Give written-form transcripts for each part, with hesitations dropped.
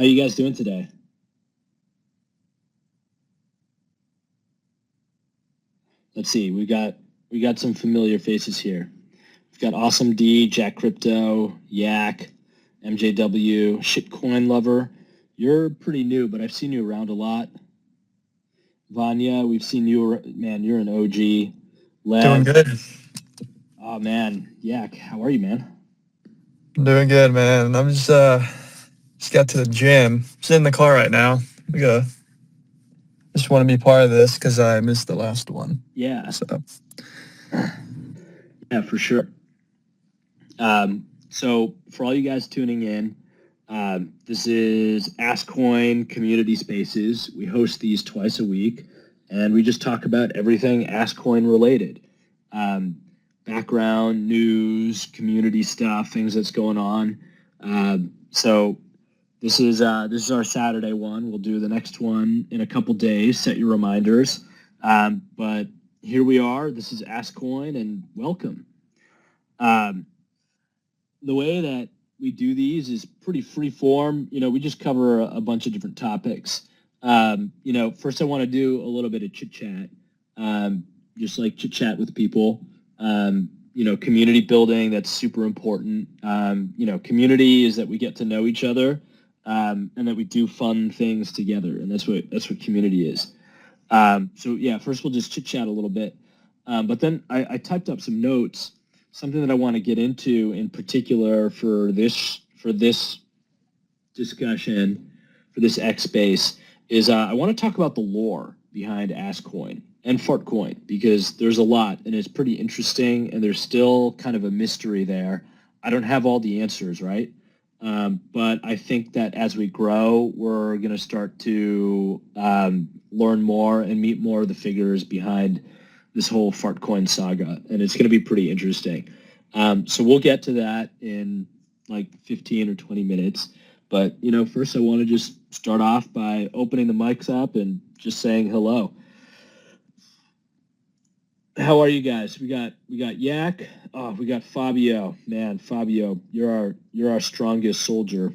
How you guys doing today? Let's see. We got some familiar faces here. We've got Awesome D, Jack Crypto, Yak, MJW, Shitcoin Lover. You're pretty new, but I've seen you around a lot. Vanya, we've seen you. Man, you're an OG. Doing Lev. good. Oh man, Yak, how are you, man? Doing good, man. I'm just got to the gym. Just in the car right now. Just want to be part of this because I missed the last one. Yeah, So yeah, for sure. So for all you guys tuning in, this is ASSCOIN Community Spaces. We host these twice a week, and we just talk about everything ASSCOIN related. Background, news, community stuff, things that's going on. So this is our Saturday one. We'll do the next one in a couple days. Set your reminders. But here we are. This is ASSCOIN, and welcome. The way that we do these is pretty free form. We just cover a bunch of different topics. First I want to do a little bit of chit chat, just like chit chat with people. Community building, that's super important. Community is that we get to know each other, and that we do fun things together, and that's what community is. First we'll just chit chat a little bit, but then I typed up some notes. Something that I want to get into in particular for this discussion, for this X space, is I want to talk about the lore behind ASSCOIN and Fartcoin, because there's a lot and it's pretty interesting, and there's still kind of a mystery there. I don't have all the answers, right? But I think that as we grow, we're going to start to learn more and meet more of the figures behind this whole Fartcoin saga, and it's going to be pretty interesting. So we'll get to that in like 15 or 20 minutes. But, first I want to just start off by opening the mics up and just saying hello. How are you guys? We got Yak. Oh, we got Fabio. Man, Fabio, you're our strongest soldier.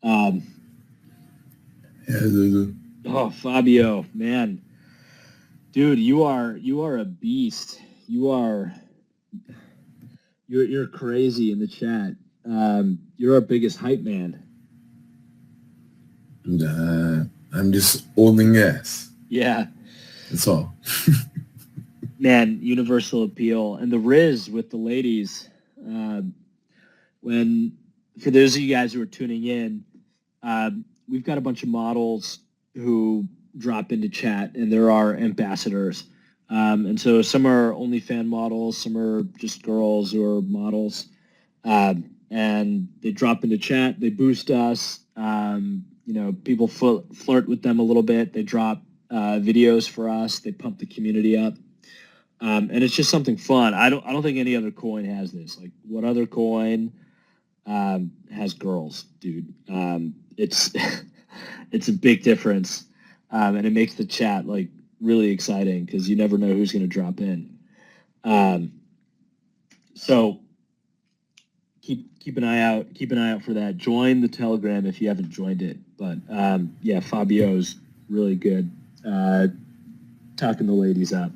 Yeah, Oh, Fabio, man. Dude, you are a beast. You're crazy in the chat. You're our biggest hype man. I'm just holding ass. Yeah, That's all. man, universal appeal, and the Riz with the ladies. For those of you guys who are tuning in, we've got a bunch of models who drop into chat, and there are ambassadors. And so some are OnlyFans models, some are just girls who are models. And they drop into chat, they boost us. People flirt with them a little bit. They drop videos for us. They pump the community up. And it's just something fun. I don't think any other coin has this. Like, what other coin has girls, dude? It's it's a big difference. And it makes the chat like really exciting because you never know who's going to drop in. So keep an eye out. Keep an eye out for that. Join the Telegram if you haven't joined it. But Fabio's really good talking the ladies up.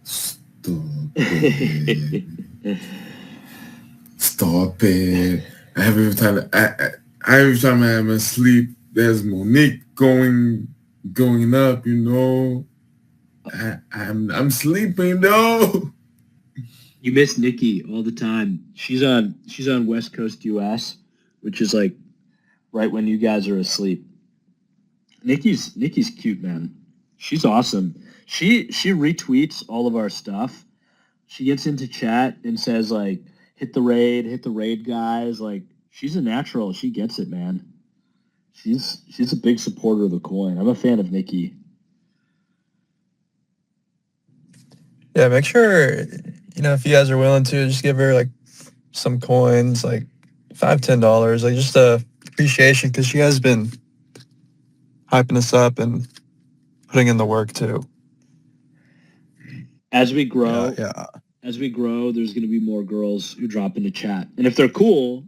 Stop it. Stop it. Every time I'm asleep, there's Monique going up, I'm sleeping though. You miss Nikki all the time. She's on West Coast US, which is like right when you guys are asleep. Nikki's cute, man. She's awesome. She retweets all of our stuff. She gets into chat and says like, hit the raid guys. Like, she's a natural. She gets it, man. She's a big supporter of the coin. I'm a fan of Nikki. yeah, make sure if you guys are willing to, just give her like some coins, like $5-10, like just a appreciation, because she has been hyping us up and putting in the work too. As we grow, Yeah. there's going to be more girls who drop into chat, and if they're cool,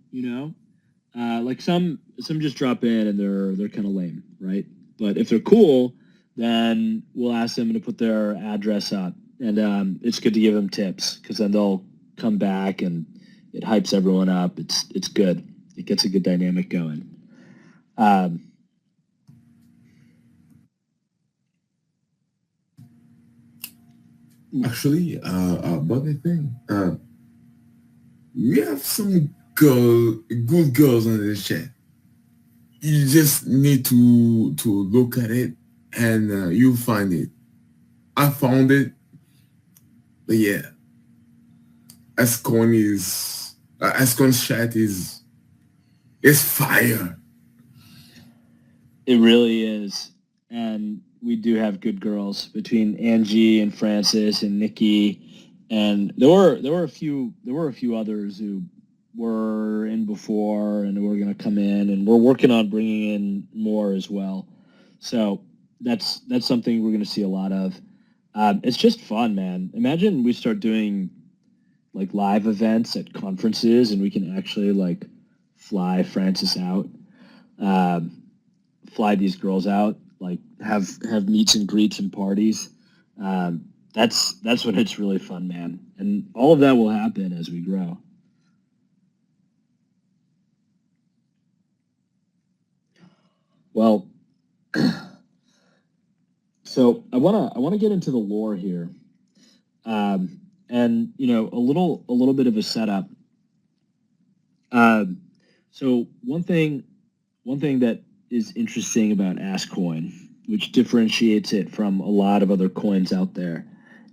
Like some just drop in and they're kind of lame, right? But if they're cool, then we'll ask them to put their address up, and it's good to give them tips because then they'll come back and it hypes everyone up. It's good. It gets a good dynamic going. Actually, about the thing, we have some good girls on the chat. You just need to look at it, and you'll find it. I found it, but yeah, ASSCOIN's chat is fire. It really is, and we do have good girls between Angie and Francis and Nikki, and there were a few others who were in before and were going to come in, and we're working on bringing in more as well. So that's something we're going to see a lot of. It's just fun, man. Imagine we start doing like live events at conferences, and we can actually like fly Francis out. Fly these girls out, like have meets and greets and parties. That's when it's really fun, man. And all of that will happen as we grow. Well, so I wanna get into the lore here, and a little bit of a setup. So one thing that is interesting about ASSCOIN, which differentiates it from a lot of other coins out there,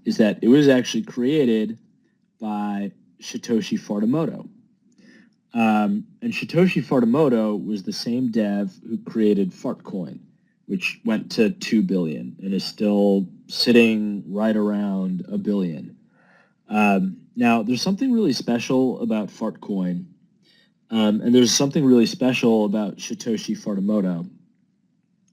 is that it was actually created by Satoshi Fujimoto. And Satoshi Fujimoto was the same dev who created Fartcoin, which went to 2 billion and is still sitting right around a billion. Now, there's something really special about Fartcoin, and there's something really special about Satoshi Fujimoto.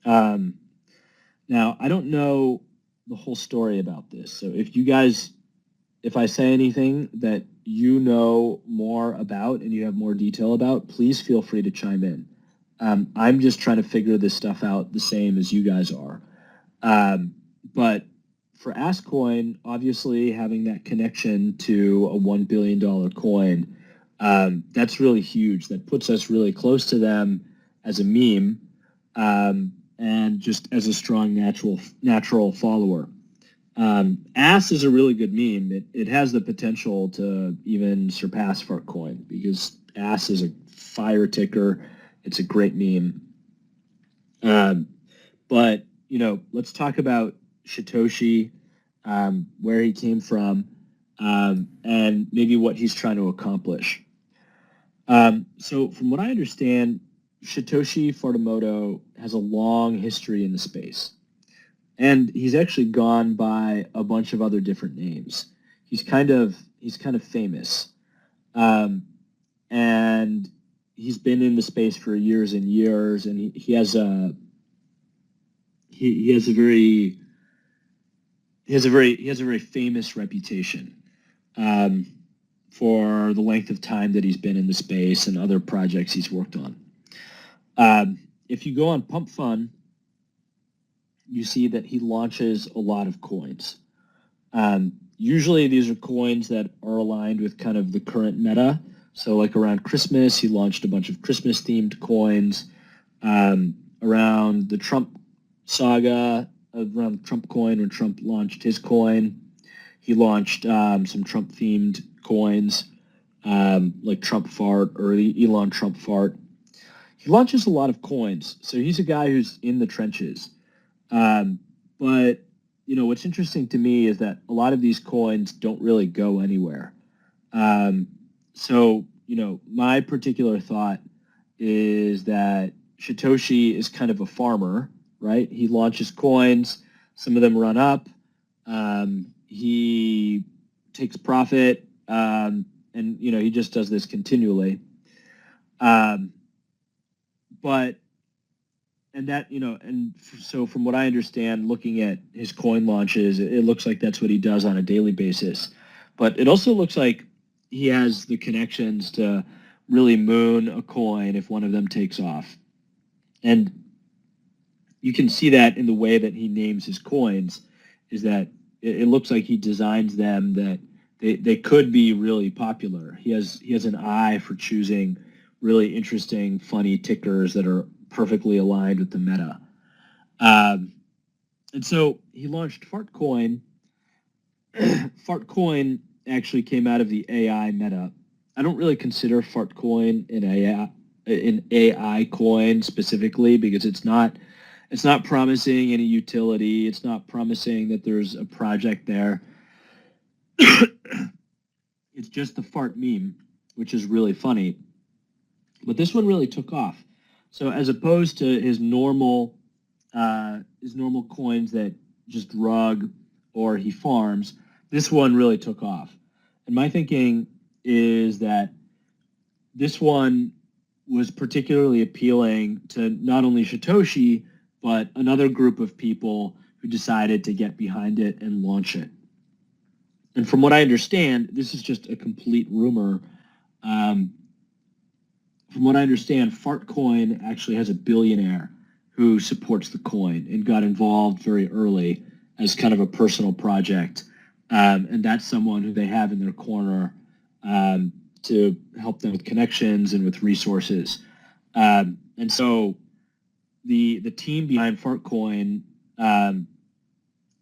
Now, I don't know the whole story about this, so if I say anything that you know more about and you have more detail about, please feel free to chime in. I'm just trying to figure this stuff out the same as you guys are. But for ASSCOIN, obviously having that connection to a $1 billion coin, that's really huge. That puts us really close to them as a meme, and just as a strong natural follower. Ass is a really good meme. It has the potential to even surpass Fartcoin because Ass is a fire ticker. It's a great meme. But let's talk about Satoshi, where he came from, and maybe what he's trying to accomplish. So from what I understand, Satoshi Fujimoto has a long history in the space. And he's actually gone by a bunch of other different names. He's kind of famous, and he's been in the space for years and years. And he has a very famous reputation, for the length of time that he's been in the space and other projects he's worked on. If you go on Pump Fun, you see that he launches a lot of coins. Usually these are coins that are aligned with kind of the current meta. So like around Christmas, he launched a bunch of Christmas-themed coins. Around the Trump saga, around Trump coin, when Trump launched his coin, he launched some Trump-themed coins, like Trump Fart or the Elon Trump Fart. He launches a lot of coins. So he's a guy who's in the trenches. But what's interesting to me is that a lot of these coins don't really go anywhere. So my particular thought is that Satoshi is kind of a farmer, right? He launches coins, some of them run up, he takes profit, and he just does this continually. So from what I understand, looking at his coin launches, it looks like that's what he does on a daily basis. But it also looks like he has the connections to really moon a coin if one of them takes off. And you can see that in the way that he names his coins, is that it looks like he designs them that they could be really popular. He has an eye for choosing really interesting, funny tickers that are perfectly aligned with the meta. And so he launched Fartcoin. Fartcoin actually came out of the AI meta. I don't really consider Fartcoin an AI coin specifically because it's not promising any utility. It's not promising that there's a project there. It's just the fart meme, which is really funny. But this one really took off. So as opposed to his normal coins that just rug or he farms, this one really took off. And my thinking is that this one was particularly appealing to not only Satoshi, but another group of people who decided to get behind it and launch it. And from what I understand, this is just a complete rumor. From what I understand, Fartcoin actually has a billionaire who supports the coin and got involved very early as kind of a personal project. And that's someone who they have in their corner to help them with connections and with resources. And so the team behind Fartcoin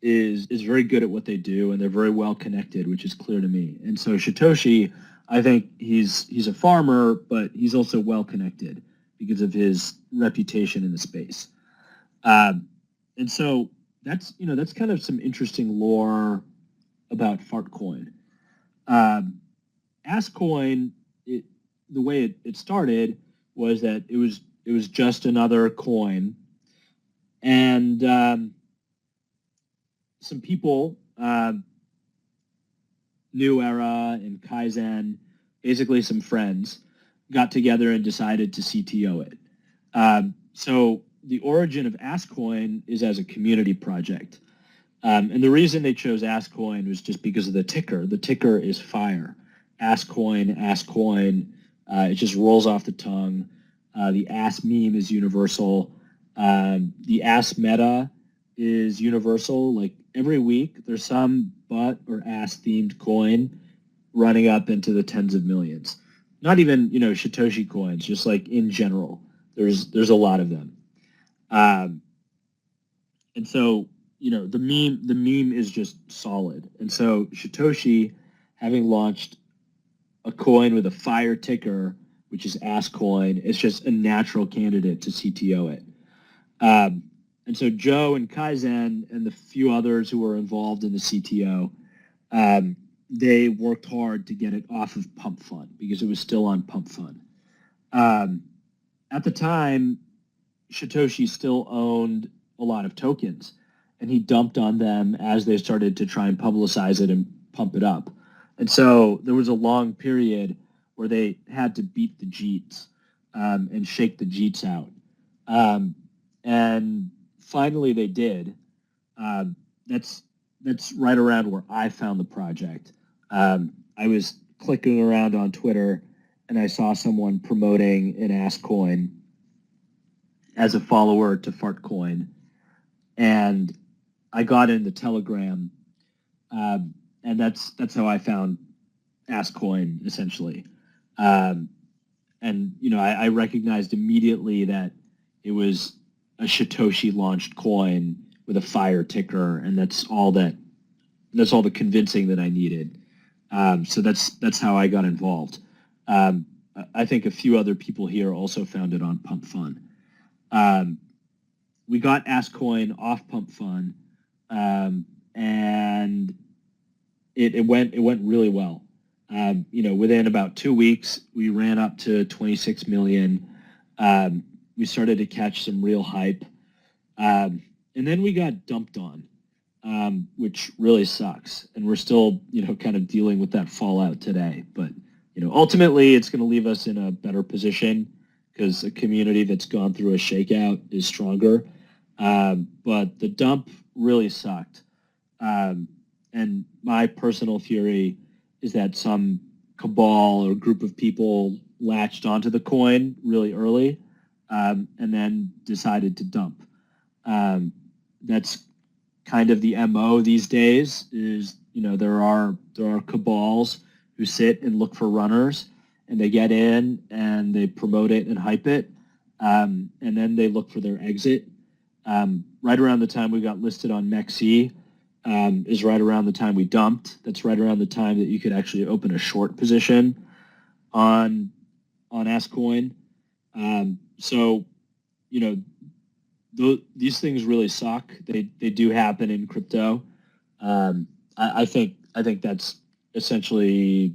is very good at what they do, and they're very well connected, which is clear to me. And so Satoshi, I think he's a farmer, but he's also well connected because of his reputation in the space. And so that's kind of some interesting lore about Fartcoin. ASSCOIN, the way it started was that it was just another coin, and some people, New Era and Kaizen, basically some friends, got together and decided to CTO it. So the origin of ASSCOIN is as a community project. And the reason they chose ASSCOIN was just because of the ticker. The ticker is fire. ASSCOIN. It just rolls off the tongue. The Ass meme is universal. The Ass meta is universal. Like every week, there's some butt or ass themed coin running up into the tens of millions. Not even Satoshi coins, just like in general. There's a lot of them. And so the meme is just solid. And so Satoshi, having launched a coin with a fire ticker, which is ASSCOIN, is just a natural candidate to CTO it. And so Joe and Kaizen and the few others who were involved in the CTO, they worked hard to get it off of Pump Fund because it was still on Pump Fund. At the time, Satoshi still owned a lot of tokens, and he dumped on them as they started to try and publicize it and pump it up. And so there was a long period where they had to beat the Jeets and shake the Jeets out. And finally they did. That's right around where I found the project. I was clicking around on Twitter and I saw someone promoting an ASSCOIN as a follower to Fartcoin. And I got into Telegram, and that's how I found ASSCOIN essentially. And I recognized immediately that it was a Satoshi launched coin with a fire ticker, and that's all the convincing that I needed. So that's how I got involved. I think a few other people here also found it on Pump Fund. We got ASSCOIN off Pump Fund, and it went really well. Within about 2 weeks, we ran up to 26 million. We started to catch some real hype, and then we got dumped on, which really sucks. And we're still, kind of dealing with that fallout today. But ultimately, it's going to leave us in a better position because a community that's gone through a shakeout is stronger. But the dump really sucked. And my personal theory is that some cabal or group of people latched onto the coin really early, and then decided to dump. That's kind of the MO these days. Is there are cabals who sit and look for runners, and they get in and they promote it and hype it, and then they look for their exit. Right around the time we got listed on MEXC is right around the time we dumped. That's right around the time that you could actually open a short position on ASSCOIN. So, these things really suck. They do happen in crypto. I think that's essentially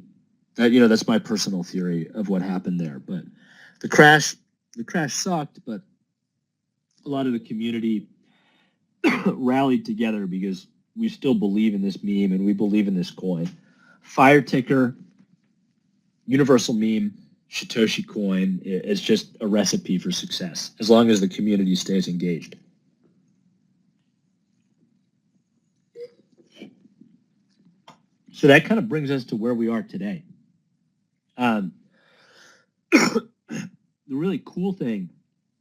that. That's my personal theory of what happened there. But the crash sucked, but a lot of the community rallied together because we still believe in this meme and we believe in this coin. Fire ticker, universal meme, Satoshi coin is just a recipe for success as long as the community stays engaged. So that kind of brings us to where we are today. The really cool thing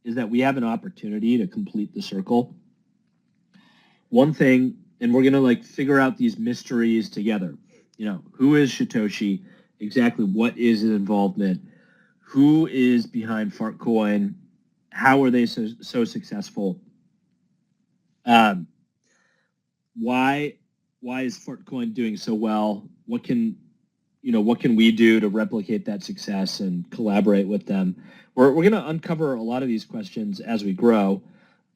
is that we have an opportunity to complete the circle. One thing, and we're gonna figure out these mysteries together. Who is Satoshi? Exactly what is his involvement? Who is behind Fartcoin? How are they so successful? Why is Fartcoin doing so well? What can we do to replicate that success and collaborate with them? We're going to uncover a lot of these questions as we grow.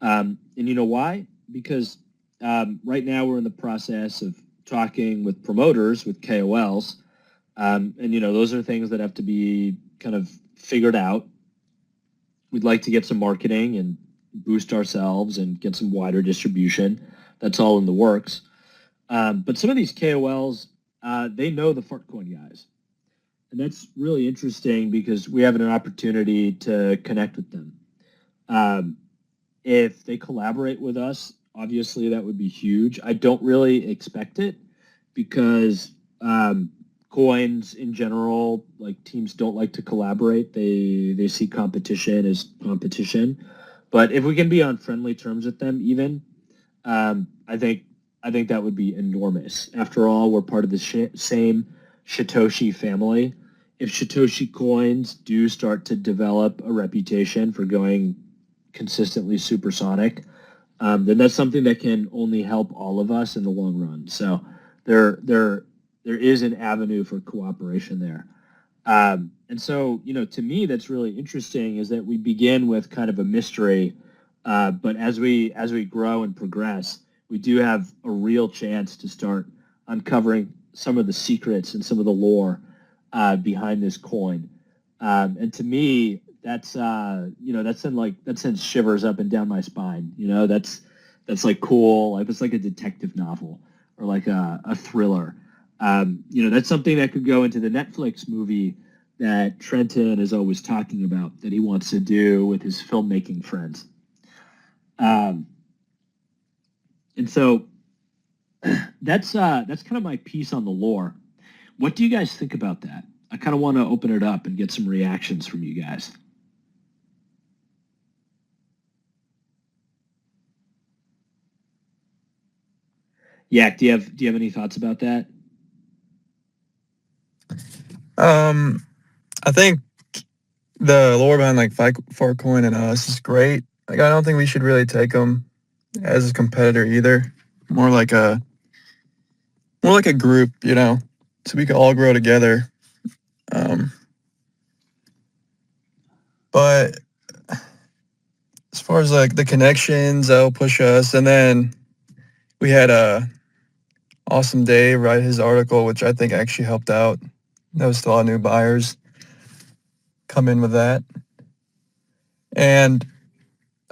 And you know why? Because right now we're in the process of talking with promoters, with KOLs. And those are things that have to be kind of figured out. We'd like to get some marketing and boost ourselves and get some wider distribution. That's all in the works. But some of these KOLs, they know the Fartcoin guys. And that's really interesting because we have an opportunity to connect with them. If they collaborate with us, obviously that would be huge. I don't really expect it because coins in general, teams don't like to collaborate. They see competition as competition. But if we can be on friendly terms with them even, I think that would be enormous. After all, we're part of the same Satoshi family. If Satoshi coins do start to develop a reputation for going consistently supersonic, then that's something that can only help all of us in the long run. So there is an avenue for cooperation there. And so, to me, that's really interesting is that we begin with kind of a mystery, but as we grow and progress, we do have a real chance to start uncovering some of the secrets and some of the lore behind this coin. And to me, that sends shivers up and down my spine. That's cool. It's like a detective novel or like a thriller. That's something that could go into the Netflix movie that Trenton is always talking about that he wants to do with his filmmaking friends. And so that's kind of my piece on the lore. What do you guys think about that? I kind of want to open it up and get some reactions from you guys. Yak, do you have any thoughts about that? I think the lore behind Fartcoin and us is great. I don't think we should really take them as a competitor either. More like a group, so we can all grow together. But as far as the connections, that'll push us. And then we had Awesome Dave write his article, which I think actually helped out. There was still a lot of new buyers come in with that. And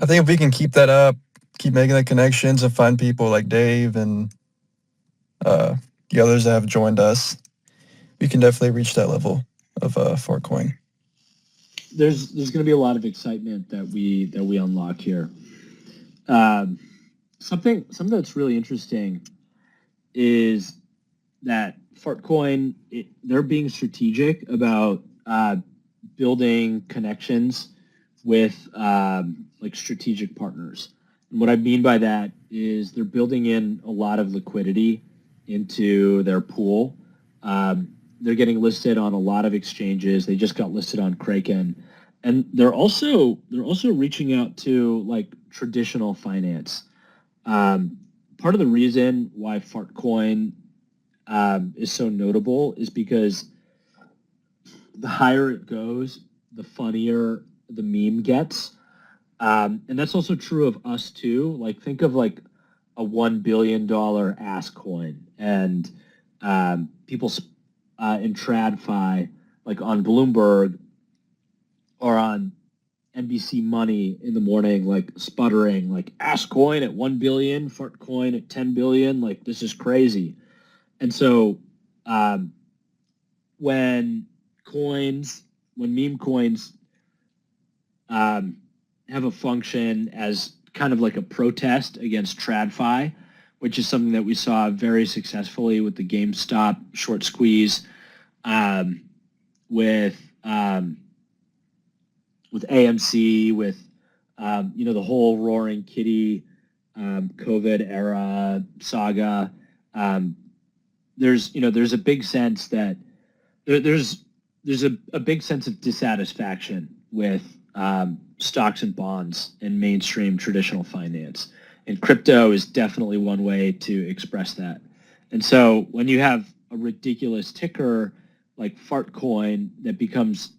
I think if we can keep that up, keep making the connections and find people like Dave and the others that have joined us, we can definitely reach that level of Fartcoin. There's going to be a lot of excitement that we unlock here. Something that's really interesting is that Fartcoin, they're being strategic about building connections with like strategic partners. And what I mean by that is they're building in a lot of liquidity into their pool. They're getting listed on a lot of exchanges. They just got listed on Kraken, and they're also reaching out to like traditional finance. Part of the reason why Fartcoin is so notable is because the higher it goes, the funnier the meme gets. And that's also true of us too. Like think of like a $1 billion ASSCOIN and people in TradFi, like on Bloomberg or on NBC Money in the morning, like sputtering, like ASSCOIN at 1 billion, Fartcoin at 10 billion. Like this is crazy. And so when meme coins have a function as kind of like a protest against TradFi, which is something that we saw very successfully with the GameStop short squeeze, with AMC, with the whole Roaring Kitty COVID era saga. There's a big sense that there's a big sense of dissatisfaction with stocks and bonds in mainstream traditional finance. And crypto is definitely one way to express that. And so when you have a ridiculous ticker like Fartcoin that becomes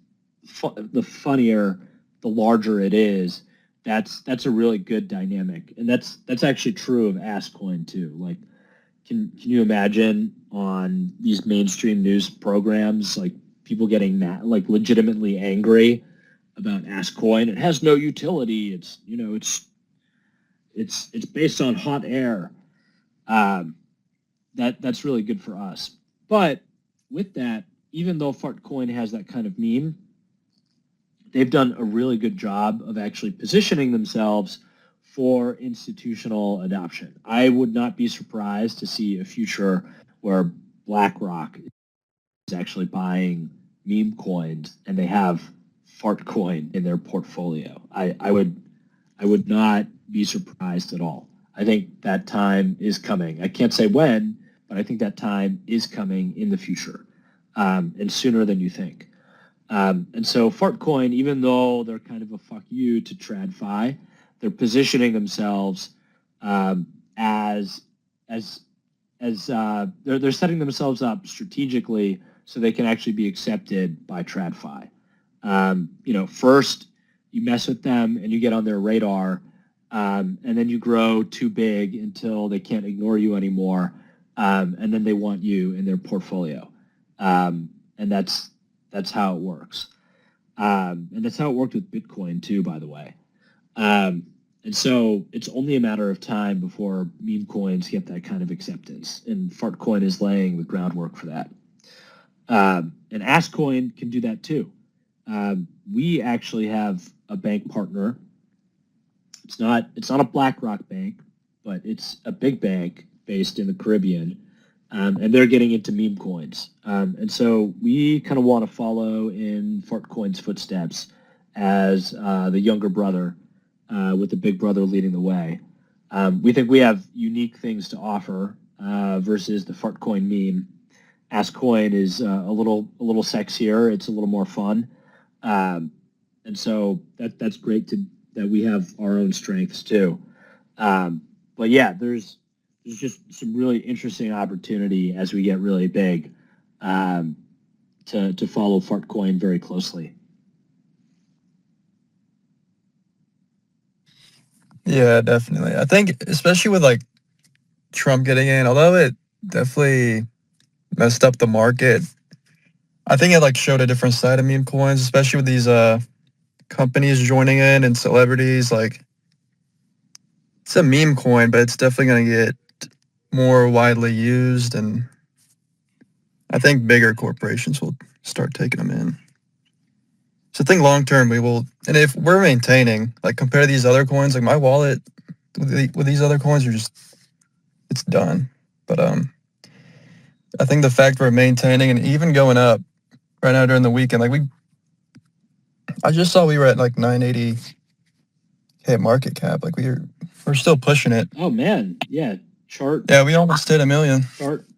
the funnier, the larger it is, that's a really good dynamic. And that's actually true of ASSCOIN too. Like, can you imagine on these mainstream news programs, like people getting mad, like legitimately angry about ASSCOIN? It has no utility. It's based on hot air. That's really good for us. But with that, even though Fartcoin has that kind of meme, they've done a really good job of actually positioning themselves for institutional adoption. I would not be surprised to see a future where BlackRock is actually buying meme coins and they have Fartcoin in their portfolio. I would not be surprised at all. I think that time is coming. I can't say when, but I think that time is coming in the future, and sooner than you think. And so Fartcoin, even though they're kind of a fuck you to TradFi, they're positioning themselves as they're setting themselves up strategically so they can actually be accepted by TradFi. First you mess with them and you get on their radar, and then you grow too big until they can't ignore you anymore, and then they want you in their portfolio, and that's how it works. And that's how it worked with Bitcoin too, by the way. And so it's only a matter of time before meme coins get that kind of acceptance, and Fartcoin is laying the groundwork for that. And ASSCOIN can do that too. We actually have a bank partner. It's not a BlackRock bank, but it's a big bank based in the Caribbean, and they're getting into meme coins. And so we kind of want to follow in Fartcoin's footsteps as the younger brother, with the big brother leading the way. We think we have unique things to offer versus the Fartcoin meme. ASSCOIN is a little sexier. It's a little more fun, and so that's great that we have our own strengths too. But yeah, there's just some really interesting opportunity as we get really big to follow Fartcoin very closely. Yeah, definitely. I think especially with like Trump getting in, although it definitely messed up the market, I think it like showed a different side of meme coins, especially with these companies joining in and celebrities. Like, it's a meme coin, but it's definitely going to get more widely used, and I think bigger corporations will start taking them in. So I think long term we will, and if we're maintaining, like compare these other coins, like my wallet with these other coins are just, it's done. But I think the fact we're maintaining and even going up right now during the weekend, like I just saw we were at like 980K market cap. Like we're still pushing it. Oh man, yeah. Chart Yeah, we almost did $1 million.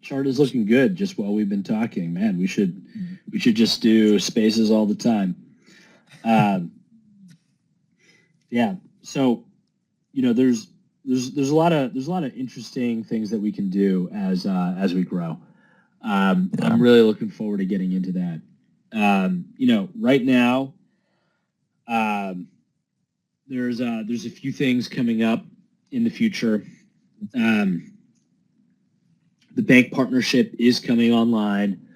chart is looking good just while we've been talking. Man, we should just do spaces all the time. Yeah. So, there's a lot of interesting things that we can do as we grow. I'm really looking forward to getting into that. Right now, there's a few things coming up in the future. The bank partnership is coming online.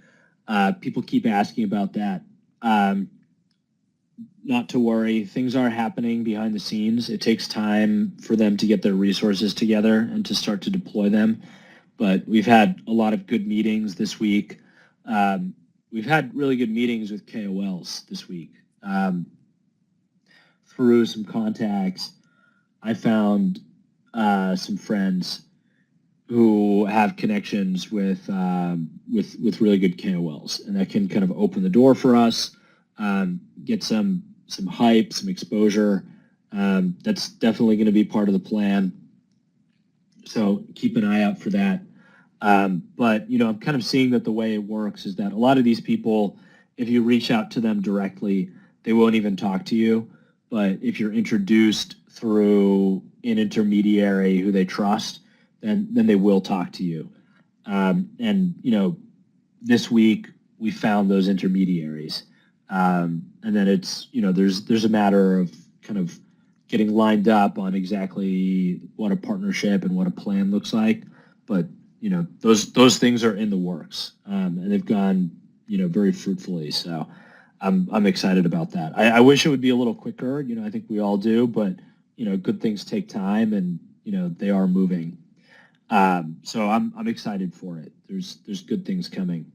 People keep asking about that. Not to worry, things are happening behind the scenes. It takes time for them to get their resources together and to start to deploy them. But we've had a lot of good meetings this week. We've had really good meetings with KOLs this week. Through some contacts, I found some friends who have connections with really good KOLs, and that can kind of open the door for us, get some hype, some exposure. That's definitely going to be part of the plan. So keep an eye out for that. But I'm kind of seeing that the way it works is that a lot of these people, if you reach out to them directly, they won't even talk to you. But if you're introduced through an intermediary who they trust, then they will talk to you. And this week we found those intermediaries, and then it's there's a matter of kind of getting lined up on exactly what a partnership and what a plan looks like. But those things are in the works, and they've gone very fruitfully. So I'm excited about that. I wish it would be a little quicker. I think we all do, but good things take time, and they are moving. So I'm excited for it. There's good things coming.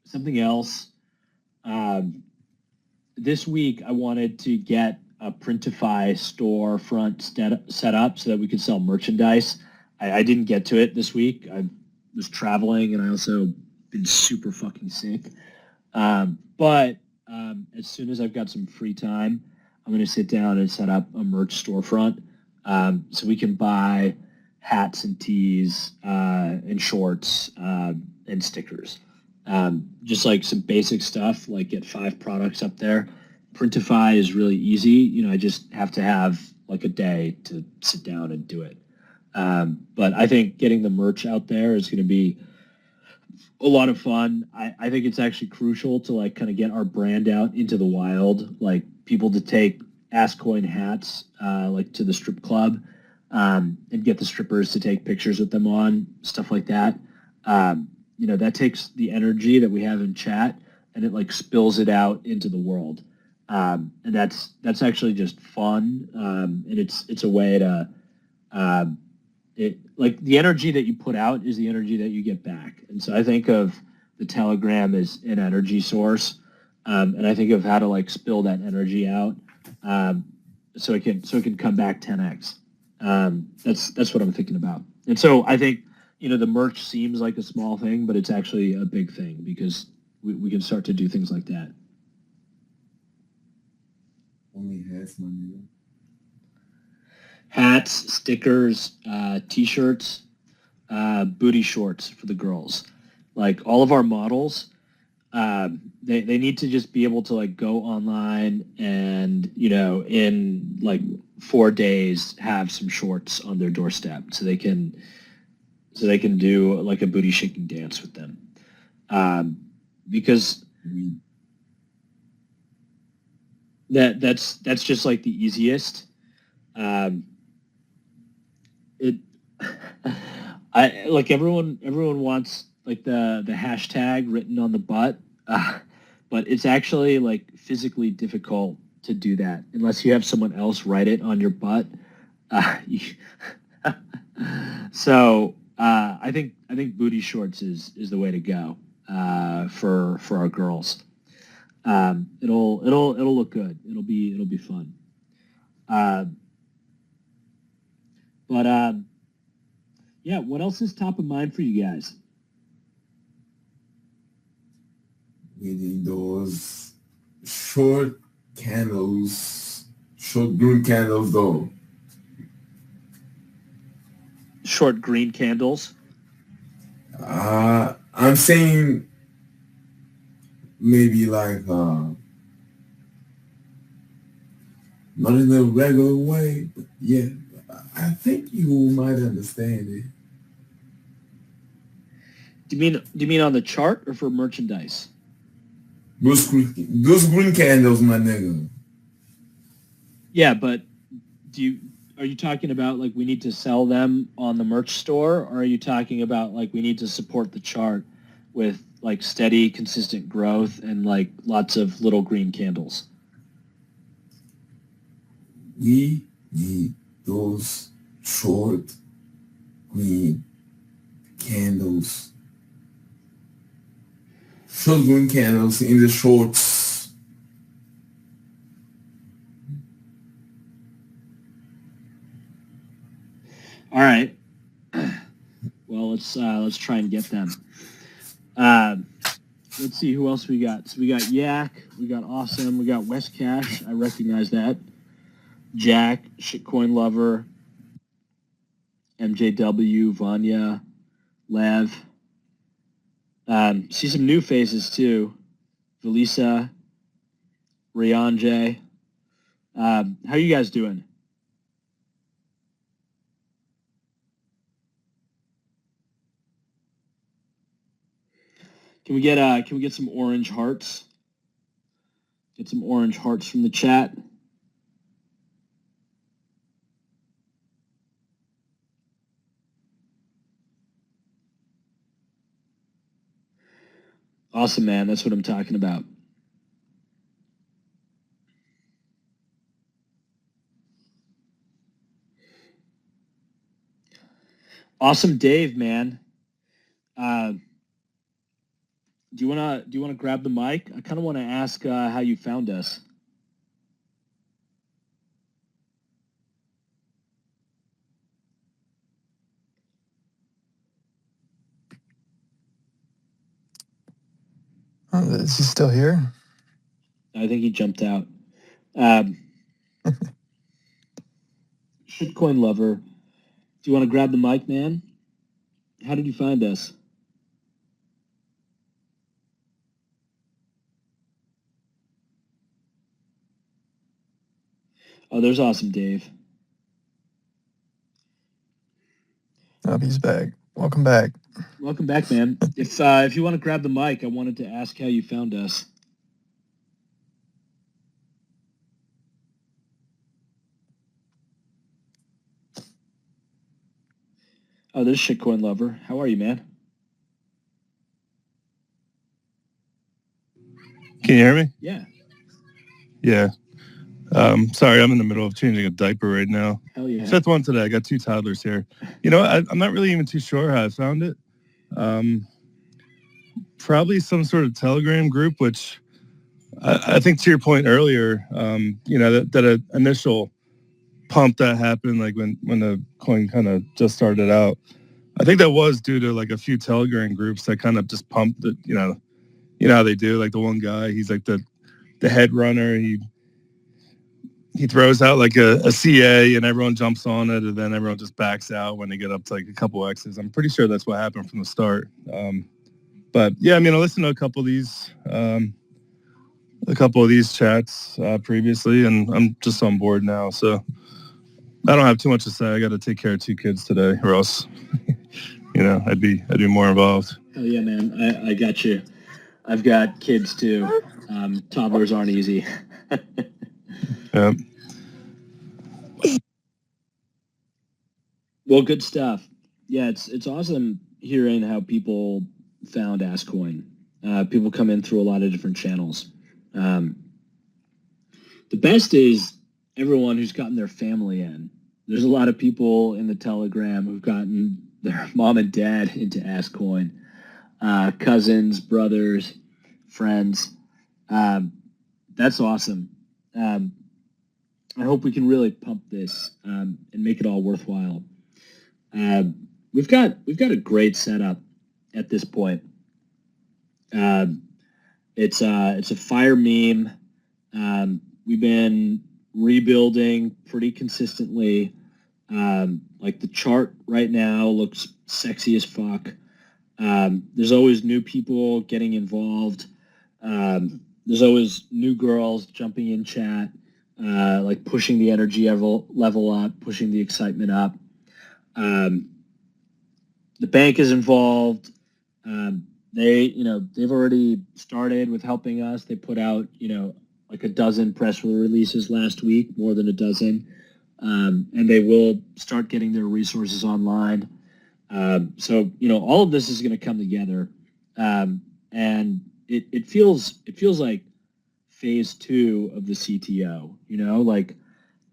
Something else. This week I wanted to get a Printify storefront set up so that we could sell merchandise. I didn't get to it this week. I was traveling, and I also been super fucking sick. But as soon as I've got some free time, I'm going to sit down and set up a merch storefront, so we can buy hats and tees and shorts and stickers. Just like some basic stuff, like get 5 products up there. Printify is really easy. I just have to have like a day to sit down and do it. But I think getting the merch out there is going to be a lot of fun. I think it's actually crucial to like kind of get our brand out into the wild, like people to take ASSCOIN hats like to the strip club, and get the strippers to take pictures with them on, stuff like that. That takes the energy that we have in chat and it like spills it out into the world. And that's actually just fun. And it's a way to like the energy that you put out is the energy that you get back. And so I think of the Telegram as an energy source. And I think of how to like spill that energy out, so it can come back 10x. That's what I'm thinking about. And so I think the merch seems like a small thing, but it's actually a big thing because we can start to do things like that. Only hats, my nigga. Hats, stickers, t-shirts, booty shorts for the girls. Like all of our models, they need to just be able to like go online and in like 4 days have some shorts on their doorstep so they can do like a booty shaking dance with them, because that's just like the easiest. It I like everyone wants like the hashtag written on the butt, but it's actually like physically difficult to do that unless you have someone else write it on your butt. So I think booty shorts is the way to go for our girls. It'll look good. It'll be fun. But yeah, what else is top of mind for you guys? meaning those short candles, short green candles though. Short green candles. I'm saying maybe like not in a regular way, but yeah, I think you might understand it. Do you mean on the chart or for merchandise? Those green candles, my nigga. Yeah, but are you talking about like we need to sell them on the merch store, or are you talking about like we need to support the chart with like steady, consistent growth and like lots of little green candles? We need those short green candles. Short green candles in the shorts. All right. Well, let's try and get them. Let's see who else we got. So we got Yak, we got Awesome, we got West Cash. I recognize that. Jack, Shitcoin Lover, MJW, Vanya, Lev. See some new faces too. Valisa, Rayon J. How are you guys doing? Can we get some orange hearts? Get some orange hearts from the chat. Awesome, man. That's what I'm talking about. Awesome, Dave, man. Do you wanna grab the mic? I kind of want to ask how you found us. Oh, is he still here? I think he jumped out. Shitcoin Lover. Do you want to grab the mic, man? How did you find us? Oh, there's Awesome Dave. Oh, he's back. Welcome back. Welcome back, man. If you want to grab the mic, I wanted to ask how you found us. Oh, there's Shitcoin Lover. How are you, man? Can you hear me? Yeah. Yeah. Sorry, I'm in the middle of changing a diaper right now. Hell yeah. Fifth one today. I got two toddlers here. You know, I'm not really even too sure how I found it. Probably some sort of Telegram group, which I think to your point earlier, you know, that initial pump that happened, like when the coin kind of just started out. I think that was due to like a few Telegram groups that kind of just pumped it. You know how they do. Like the one guy, he's like the head runner. He throws out like a CA and everyone jumps on it, and then everyone just backs out when they get up to like a couple X's. I'm pretty sure that's what happened from the start. But yeah, I mean, I listened to a couple of these chats previously, and I'm just on board now. So I don't have too much to say. I got to take care of two kids today, or else, you know, I'd be more involved. Hell yeah, man. I got you. I've got kids too. Toddlers aren't easy. Yeah. Well, good stuff. Yeah, it's awesome hearing how people found ASSCOIN. People come in through a lot of different channels. The best is everyone who's gotten their family in. There's a lot of people in the Telegram who've gotten their mom and dad into ASSCOIN, cousins, brothers, friends. That's awesome. I hope we can really pump this and make it all worthwhile. We've got a great setup at this point. It's a fire meme. We've been rebuilding pretty consistently. Like the chart right now looks sexy as fuck. There's always new people getting involved. There's always new girls jumping in chat, like pushing the energy level up, pushing the excitement up. The bank is involved. They've already started with helping us. They put out, like a dozen press releases last week, more than a dozen. And they will start getting their resources online. So all of this is going to come together, and it feels like phase 2 of the CTO. Like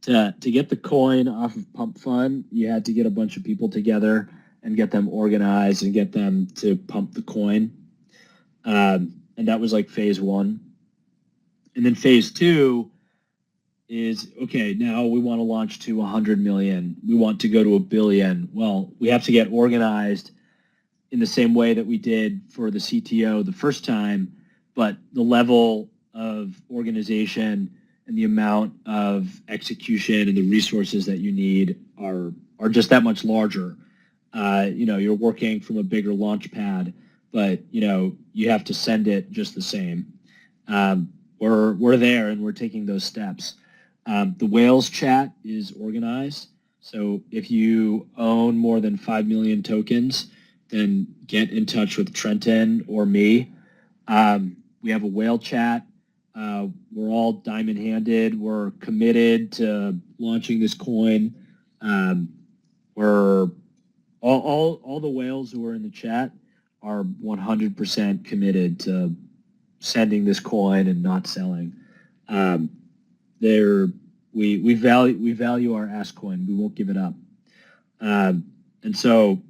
to get the coin off of Pump Fund, you had to get a bunch of people together and get them organized and get them to pump the coin, and that was like phase 1. And then phase 2 is, okay, now we want to launch to 100 million. We want to go to 1 billion. Well, we have to get organized in the same way that we did for the CTO the first time, but the level of organization and the amount of execution and the resources that you need are just that much larger. You're working from a bigger launch pad, but you have to send it just the same. We're there and we're taking those steps. The whales chat is organized. So if you own more than 5 million tokens, then get in touch with Trenton or me. We have a whale chat. We're all diamond-handed. We're committed to launching this coin. We're all the whales who are in the chat are 100% committed to sending this coin and not selling. We value our ASSCOIN. We won't give it up. And so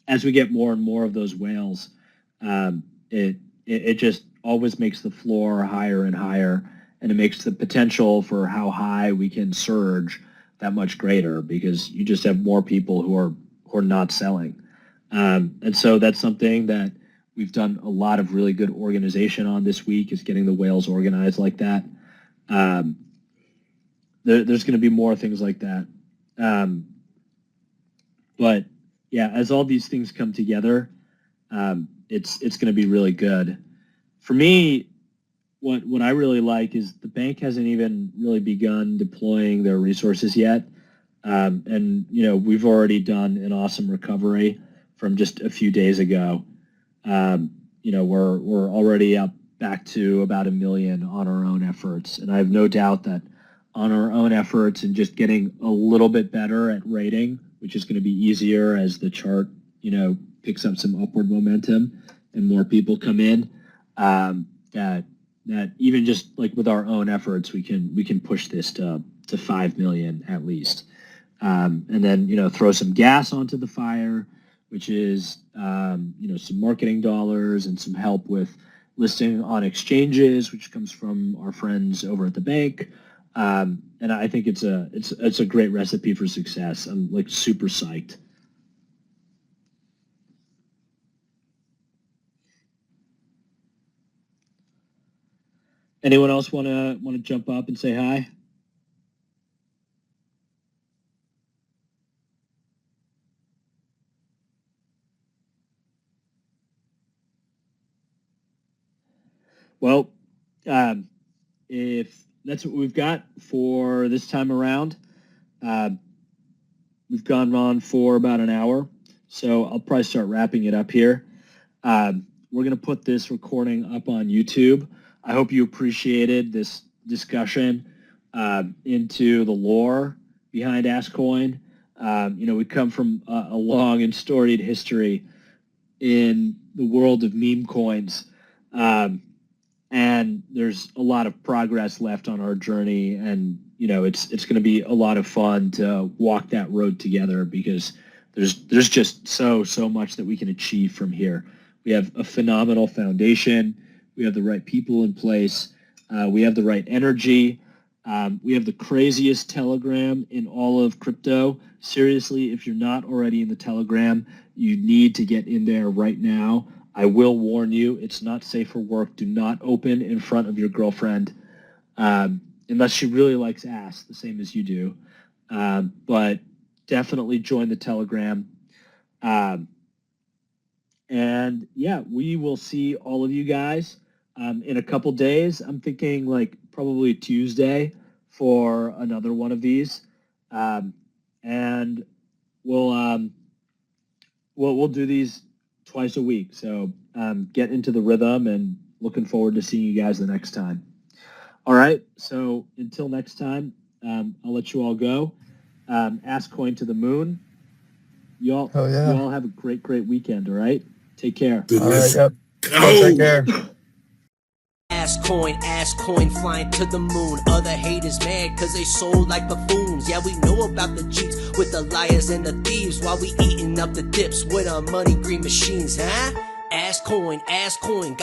as we get more and more of those whales, it just always makes the floor higher and higher, and it makes the potential for how high we can surge that much greater, because you just have more people who are not selling. And so that's something that we've done a lot of really good organization on this week, is getting the whales organized like that. There's going to be more things like that. But yeah, as all these things come together, it's going to be really good. For me, what I really like is the bank hasn't even really begun deploying their resources yet. And we've already done an awesome recovery from just a few days ago. We're already up back to about 1 million on our own efforts, and I have no doubt that on our own efforts and just getting a little bit better at rating, which is going to be easier as the chart picks up some upward momentum and more people come in, that even just like with our own efforts, we can push this to 5 million at least. And then throw some gas onto the fire, which is some marketing dollars and some help with listing on exchanges, which comes from our friends over at the bank. And I think it's a great recipe for success. I'm like super psyched. Anyone else want to jump up and say hi? Well, if that's what we've got for this time around, we've gone on for about an hour, so I'll probably start wrapping it up here. We're going to put this recording up on YouTube. I hope you appreciated this discussion into the lore behind ASSCOIN. We come from a long and storied history in the world of meme coins. And there's a lot of progress left on our journey, and it's going to be a lot of fun to walk that road together, because there's just so much that we can achieve from here. We have a phenomenal foundation. We have the right people in place. We have the right energy. We have the craziest Telegram in all of crypto. Seriously, if you're not already in the Telegram, you need to get in there right now. I will warn you, it's not safe for work. Do not open in front of your girlfriend unless she really likes ass, the same as you do. But definitely join the Telegram. And yeah, we will see all of you guys in a couple days. I'm thinking like probably Tuesday for another one of these. And we'll do these twice a week. So get into the rhythm, and looking forward to seeing you guys the next time. All right. So until next time, I'll let you all go. Ask Coin to the moon. You all have a great weekend. All right. Take care. All right. Yep. Go. Take care. ASSCOIN flying to the moon. Other haters mad cause they sold like buffoons. Yeah, we know about the Jeeps with the liars and the thieves, while we eating up the dips with our money green machines, huh? ASSCOIN, got